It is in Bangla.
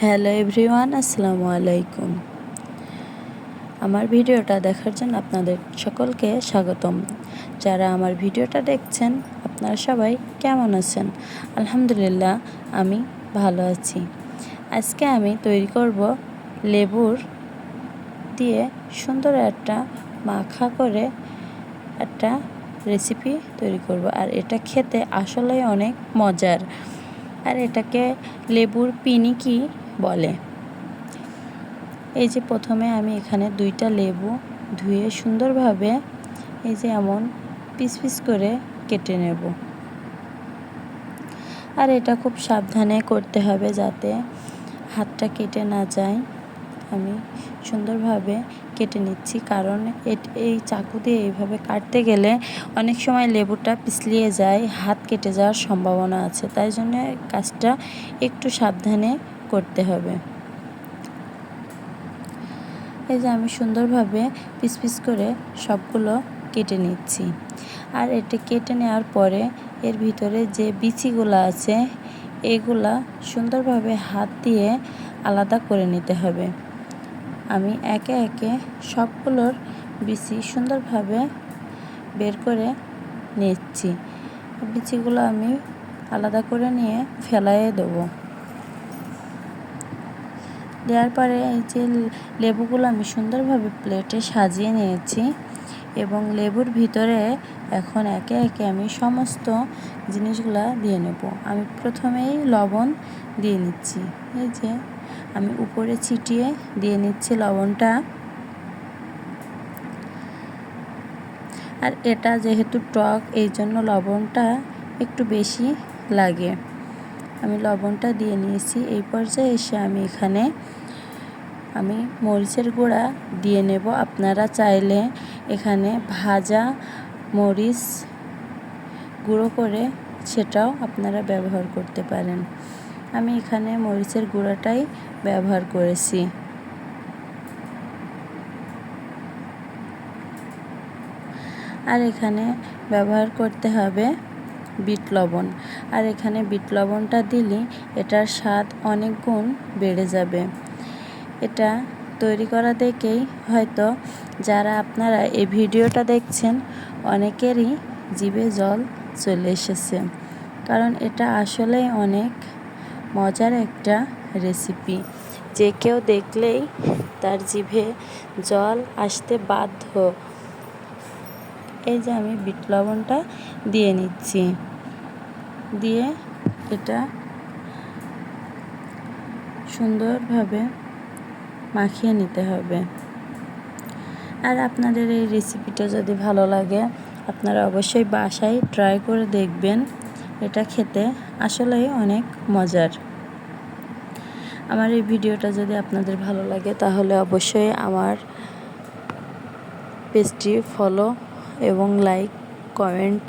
হ্যালো এভরিওয়ান, আসসালামু আলাইকুম। আমার ভিডিওটা দেখার জন্য আপনাদের সকলকে স্বাগতম। যারা আমার ভিডিওটা দেখছেন আপনারা সবাই কেমন আছেন? আলহামদুলিল্লাহ, আমি ভালো আছি। আজকে আমি তৈরি করব লেবুর দিয়ে সুন্দর একটা মাখা করে একটা রেসিপি তৈরি করব। আর এটা খেতে আসলেই অনেক মজার। আর এটাকে লেবুর পিনিকি বলে। এই যে প্রথমে আমি এখানে 2টা লেবু ধুয়ে সুন্দরভাবে এই যে এমন পিস পিস করে কেটে নেব। আর এটা খুব সাবধানে করতে হবে যাতে হাতটা কেটে না যায়। আমি সুন্দরভাবে কেটে নিচ্ছি, কারণ এই চাকু দিয়ে এইভাবে কাটতে গেলে অনেক সময় লেবুটা পিছলিয়ে যায়, হাত কেটে যাওয়ার সম্ভাবনা আছে। তাই জন্য কাজটা একটু সাবধানে করতে হবে। এই যে আমি সুন্দরভাবে পিস পিস করে সবগুলো কেটে নিচ্ছি। আর এটা কেটে নেওয়ার পরে এর ভিতরে যে বিচিগুলো আছে এগুলা সুন্দরভাবে হাত দিয়ে আলাদা করে নিতে হবে। আমি একে একে সবগুলোর বিচি সুন্দরভাবে বের করে নিচ্ছি। বিচিগুলো আমি আলাদা করে নিয়ে ফেলাইয়ে দেবো। দেওয়ার পরে এই যে লেবুগুলো আমি সুন্দরভাবে প্লেটে সাজিয়ে নিয়েছি এবং লেবুর ভিতরে এখন একে একে আমি সমস্ত জিনিসগুলো দিয়ে নেব। আমি প্রথমেই লবণ দিয়ে নিচ্ছি। এই যে আমি উপরে ছিটিয়ে দিয়ে নিচ্ছি লবণটা। আর এটা যেহেতু টক, এই জন্য লবণটা একটু বেশি লাগে। আমি লবণটা দিয়ে নিয়েছি। এই পর্যায়ে এসে আমি এখানে মরিচের গুঁড়া দিয়ে নেব। আপনারা চাইলে এখানে ভাজা মরিচ গুঁড়ো করে সেটাও আপনারা ব্যবহার করতে পারেন। আমি এখানে মরিচের গুঁড়াটাই ব্যবহার করেছি। আর এখানে ব্যবহার করতে হবে বিট লবণ। আর এখানে বিট লবণটা দিলে এটার স্বাদ অনেক গুণ বেড়ে যাবে। এটা তৈরি করা দেখেই হয়তো যারা আপনারা এই ভিডিওটা দেখছেন অনেকেরই জিভে জল চলে এসেছে, কারণ এটা আসলেই অনেক মজার একটা রেসিপি। যে কেউ দেখলেই তার জিভে জল আসতে বাধ্য। এই যে আমি বিট লবণটা দিয়ে নিচ্ছি, দিয়ে এটা সুন্দরভাবে মাখিয়ে নিতে হবে। আর আপনাদের এই রেসিপিটা যদি ভালো লাগে আপনারা অবশ্যই বাসায় ট্রাই করে দেখবেন। এটা খেতে আসলেই অনেক মজার। আমার এই ভিডিওটা যদি আপনাদের ভালো লাগে তাহলে অবশ্যই আমার পেজটি ফলো এবং লাইক কমেন্ট